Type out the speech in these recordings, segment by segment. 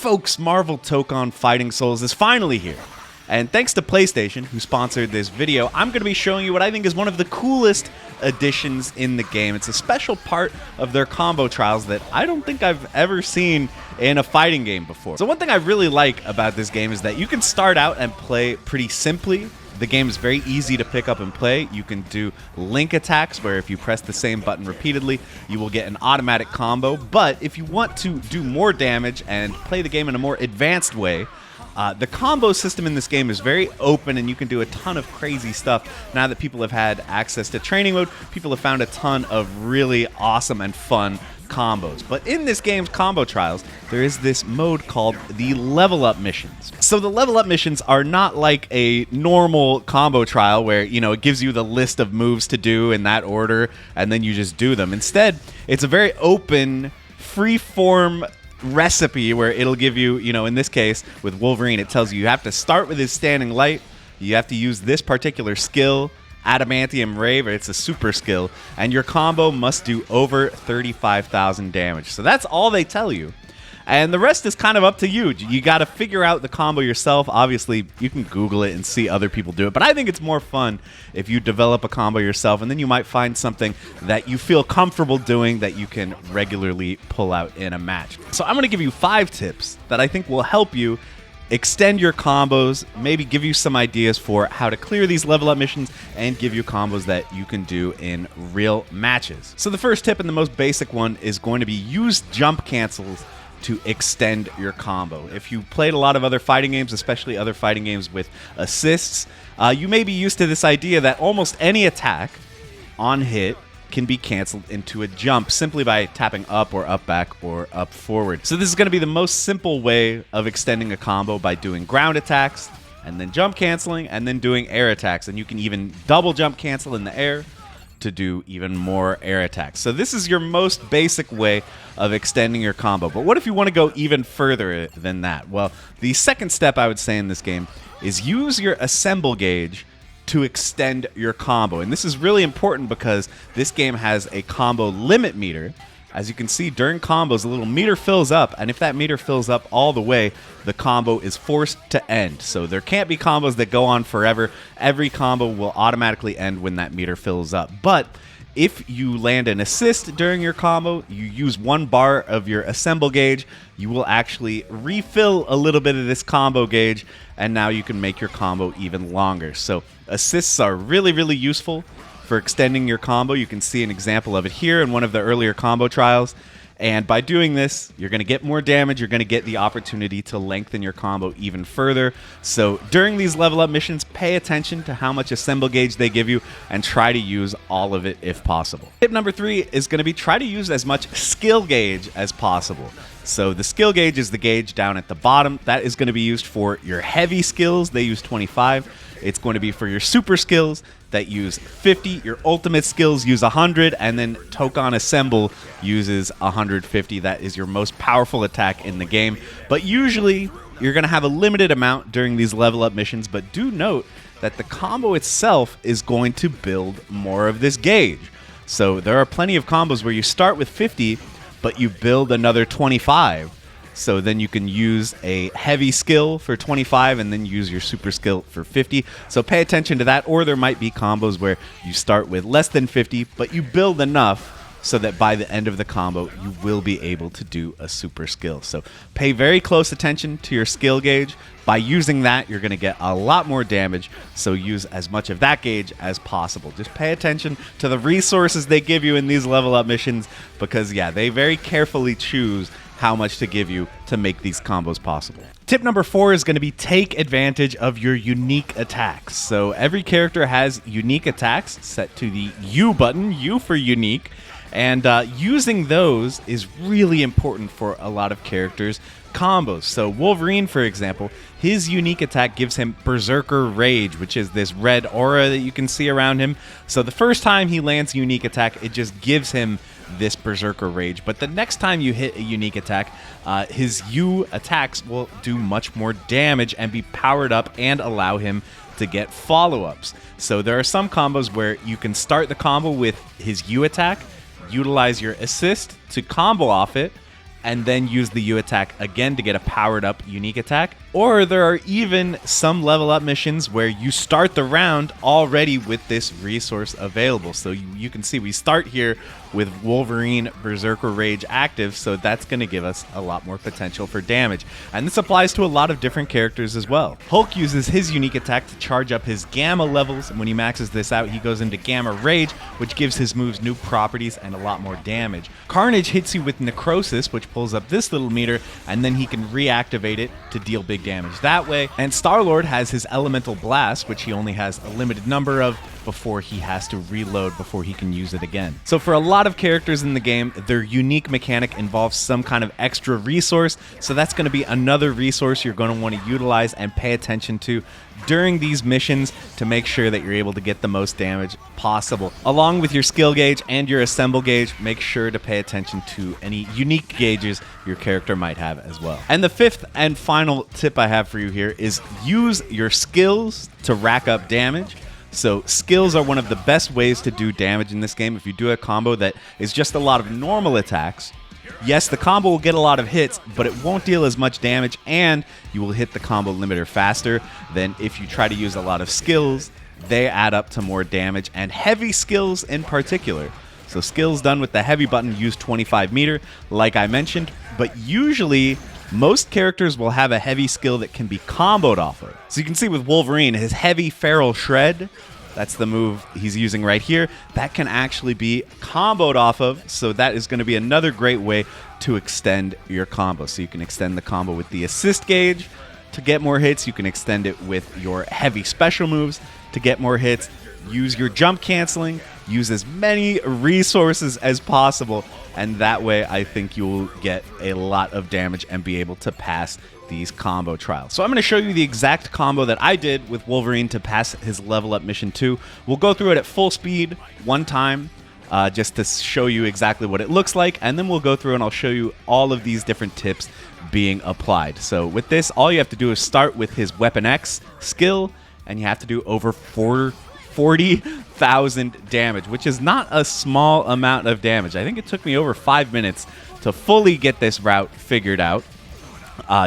Folks, MARVEL Tōkon Fighting Souls is finally here. And thanks to PlayStation, who sponsored this video, I'm going to be showing you what I think is one of the coolest additions in the game. It's a special part of their combo trials that I don't think I've ever seen in a fighting game before. So one thing I really like about this game is that you can start out and play pretty simply. The game is very easy to pick up and play. You can do link attacks, where if you press the same button repeatedly, you will get an automatic combo. But if you want to do more damage and play the game in a more advanced way, the combo system in this game is very open, and you can do a ton of crazy stuff. Now that people have had access to training mode, people have found a ton of really awesome and fun combos. But in this game's combo trials, there is this mode called the level up missions. So the level up missions are not like a normal combo trial where, you know, it gives you the list of moves to do in that order and then you just do them. Instead, it's a very open, free-form recipe where it'll give you, you know, in this case with Wolverine, it tells you have to start with his standing light, you have to use this particular skill, Adamantium Rave, it's a super skill, and your combo must do over 35,000 damage. So that's all they tell you. And the rest is kind of up to you. You got to figure out the combo yourself. Obviously, you can Google it and see other people do it, but I think it's more fun if you develop a combo yourself, and then you might find something that you feel comfortable doing that you can regularly pull out in a match. So I'm going to give you 5 tips that I think will help you extend your combos, maybe give you some ideas for how to clear these level up missions, and give you combos that you can do in real matches. So the first tip, and the most basic one, is going to be use jump cancels to extend your combo. If you played a lot of other fighting games, especially other fighting games with assists, you may be used to this idea that almost any attack on hit can be canceled into a jump simply by tapping up or up back or up forward. So this is going to be the most simple way of extending a combo, by doing ground attacks and then jump canceling and then doing air attacks. And you can even double jump cancel in the air to do even more air attacks. So this is your most basic way of extending your combo. But what if you want to go even further than that? Well, the second step I would say in this game is use your assemble gauge to extend your combo. And this is really important because this game has a combo limit meter. As you can see, during combos, a little meter fills up, and if that meter fills up all the way, the combo is forced to end. So there can't be combos that go on forever. Every combo will automatically end when that meter fills up. But if you land an assist during your combo, you use 1 bar of your assemble gauge, you will actually refill a little bit of this combo gauge, and now you can make your combo even longer. So assists are really, really useful for extending your combo. You can see an example of it here in one of the earlier combo trials. And by doing this, you're going to get more damage. You're going to get the opportunity to lengthen your combo even further. So during these level up missions, pay attention to how much assemble gauge they give you and try to use all of it if possible. Tip number 3 is going to be try to use as much skill gauge as possible. So the skill gauge is the gauge down at the bottom. That is going to be used for your heavy skills. They use 25. It's going to be for your super skills that use 50. Your ultimate skills use 100. And then Tōkon Assemble uses 150. That is your most powerful attack in the game. But usually, you're going to have a limited amount during these level up missions. But do note that the combo itself is going to build more of this gauge. So there are plenty of combos where you start with 50, but you build another 25. So then you can use a heavy skill for 25 and then use your super skill for 50. So pay attention to that. Or there might be combos where you start with less than 50, but you build enough so that by the end of the combo, you will be able to do a super skill. So pay very close attention to your skill gauge. By using that, you're going to get a lot more damage. So use as much of that gauge as possible. Just pay attention to the resources they give you in these level up missions because, yeah, they very carefully choose how much to give you to make these combos possible. Tip number 4 is going to be take advantage of your unique attacks. So every character has unique attacks set to the U button, U for unique, and using those is really important for a lot of characters' combos. So Wolverine, for example, his unique attack gives him Berserker Rage, which is this red aura that you can see around him. So the first time he lands a unique attack, it just gives him this Berserker Rage. But the next time you hit a unique attack, his U attacks will do much more damage and be powered up and allow him to get follow-ups. So there are some combos where you can start the combo with his U attack, utilize your assist to combo off it, and then use the U attack again to get a powered up unique attack. Or there are even some level up missions where you start the round already with this resource available. So you can see we start here with Wolverine Berserker Rage active, so that's going to give us a lot more potential for damage. And this applies to a lot of different characters as well. Hulk uses his unique attack to charge up his Gamma levels, and when he maxes this out, he goes into Gamma Rage, which gives his moves new properties and a lot more damage. Carnage hits you with Necrosis, which pulls up this little meter, and then he can reactivate it to deal big damage that way. And Star-Lord has his Elemental Blast, which he only has a limited number of before he has to reload before he can use it again. So for a lot of characters in the game, their unique mechanic involves some kind of extra resource, so that's going to be another resource you're going to want to utilize and pay attention to during these missions to make sure that you're able to get the most damage possible. Along with your skill gauge and your assemble gauge, make sure to pay attention to any unique gauges your character might have as well. And the fifth and final tip I have for you here is use your skills to rack up damage. So skills are one of the best ways to do damage in this game. If you do a combo that is just a lot of normal attacks, yes, the combo will get a lot of hits, but it won't deal as much damage, and you will hit the combo limiter faster than if you try to use a lot of skills. They add up to more damage, and heavy skills in particular. So skills done with the heavy button use 25 meter, like I mentioned, but usually most characters will have a heavy skill that can be comboed off of. So you can see with Wolverine, his heavy feral shred, that's the move he's using right here, that can actually be comboed off of, so that is going to be another great way to extend your combo. So you can extend the combo with the assist gauge to get more hits, you can extend it with your heavy special moves to get more hits, use your jump canceling, use as many resources as possible, and that way I think you'll get a lot of damage and be able to pass these combo trials. So I'm going to show you the exact combo that I did with Wolverine to pass his level up mission 2. We'll go through it at full speed one time just to show you exactly what it looks like, and then we'll go through and I'll show you all of these different tips being applied. So with this, all you have to do is start with his Weapon X skill, and you have to do over 40,000 damage, which is not a small amount of damage. I think it took me over 5 minutes to fully get this route figured out.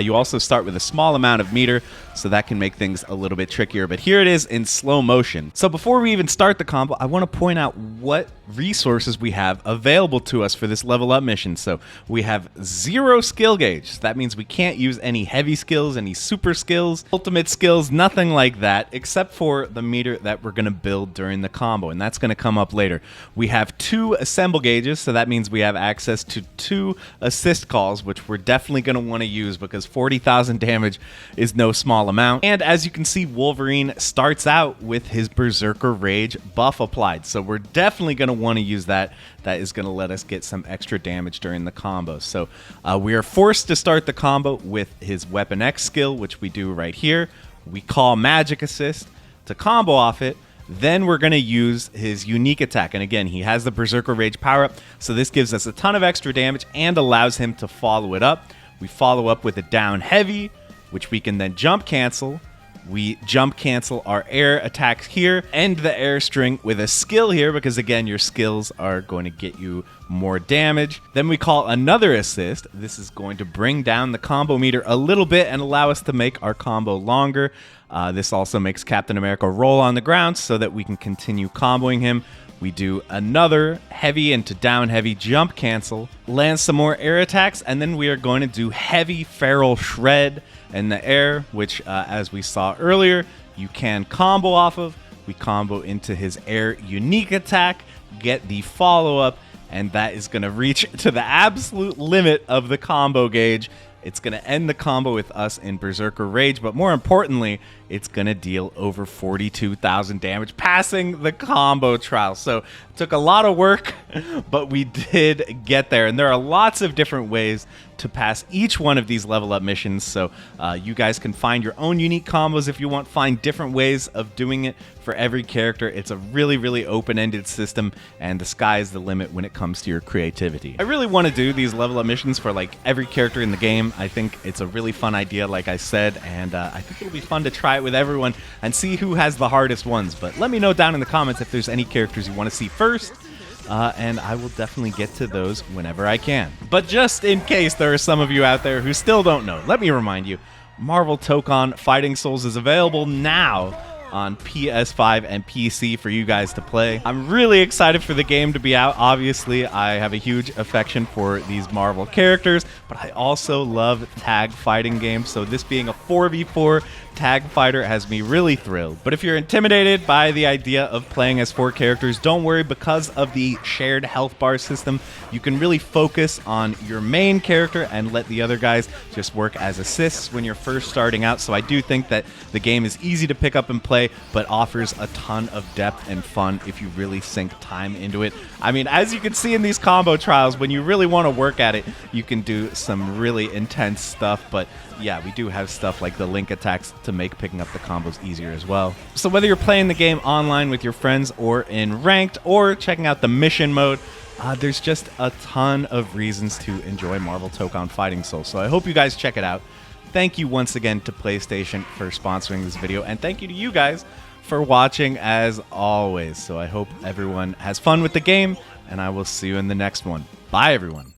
You also start with a small amount of meter, so that can make things a little bit trickier. But here it is in slow motion. So before we even start the combo, I want to point out what resources we have available to us for this level up mission. So we have 0 skill gauge. So that means we can't use any heavy skills, any super skills, ultimate skills, nothing like that, except for the meter that we're going to build during the combo, and that's going to come up later. We have 2 assemble gauges, so that means we have access to 2 assist calls, which we're definitely going to want to use because 40,000 damage is no small amount. And as you can see, Wolverine starts out with his Berserker Rage buff applied, so we're definitely going to want to use that. That is going to let us get some extra damage during the combo. So we are forced to start the combo with his Weapon X skill, which we do right here. We call Magic Assist to combo off it. Then we're going to use his unique attack. And again, he has the Berserker Rage power-up, so this gives us a ton of extra damage and allows him to follow it up. We follow up with a down heavy, which we can then jump cancel. We jump cancel our air attacks here, end the air string with a skill here, because again, your skills are going to get you more damage. Then we call another assist. This is going to bring down the combo meter a little bit and allow us to make our combo longer. This also makes Captain America roll on the ground so that we can continue comboing him. We do another heavy into down heavy jump cancel, land some more air attacks, and then we are going to do heavy feral shred in the air, which as we saw earlier, you can combo off of. We combo into his air unique attack, get the follow-up, and that is going to reach to the absolute limit of the combo gauge. It's going to end the combo with us in Berserker Rage, but more importantly, it's going to deal over 42,000 damage, passing the combo trial. So it took a lot of work, but we did get there. And there are lots of different ways to pass each one of these level up missions. So you guys can find your own unique combos if you want, find different ways of doing it for every character. It's a really, really open-ended system, and the sky is the limit when it comes to your creativity. I really want to do these level up missions for like every character in the game. I think it's a really fun idea, like I said, and I think it'll be fun to try it with everyone and see who has the hardest ones. But let me know down in the comments if there's any characters you want to see first. and I will definitely get to those whenever I can. But just in case there are some of you out there who still don't know, let me remind you, MARVEL Tōkon Fighting Souls is available now on PS5 and PC for you guys to play. I'm really excited for the game to be out. Obviously, I have a huge affection for these Marvel characters, but I also love tag fighting games, so this being a 4v4 tag fighter has me really thrilled. But if you're intimidated by the idea of playing as 4 characters, don't worry. Because of the shared health bar system, you can really focus on your main character and let the other guys just work as assists when you're first starting out. So I do think that the game is easy to pick up and play, but offers a ton of depth and fun if you really sink time into it. I mean, as you can see in these combo trials, when you really want to work at it, you can do some really intense stuff. But yeah, we do have stuff like the link attacks to make picking up the combos easier as well. So whether you're playing the game online with your friends or in ranked or checking out the mission mode, there's just a ton of reasons to enjoy MARVEL Tōkon Fighting Souls. So I hope you guys check it out. Thank you once again to PlayStation for sponsoring this video, and thank you to you guys for watching as always. So I hope everyone has fun with the game, and I will see you in the next one. Bye, everyone.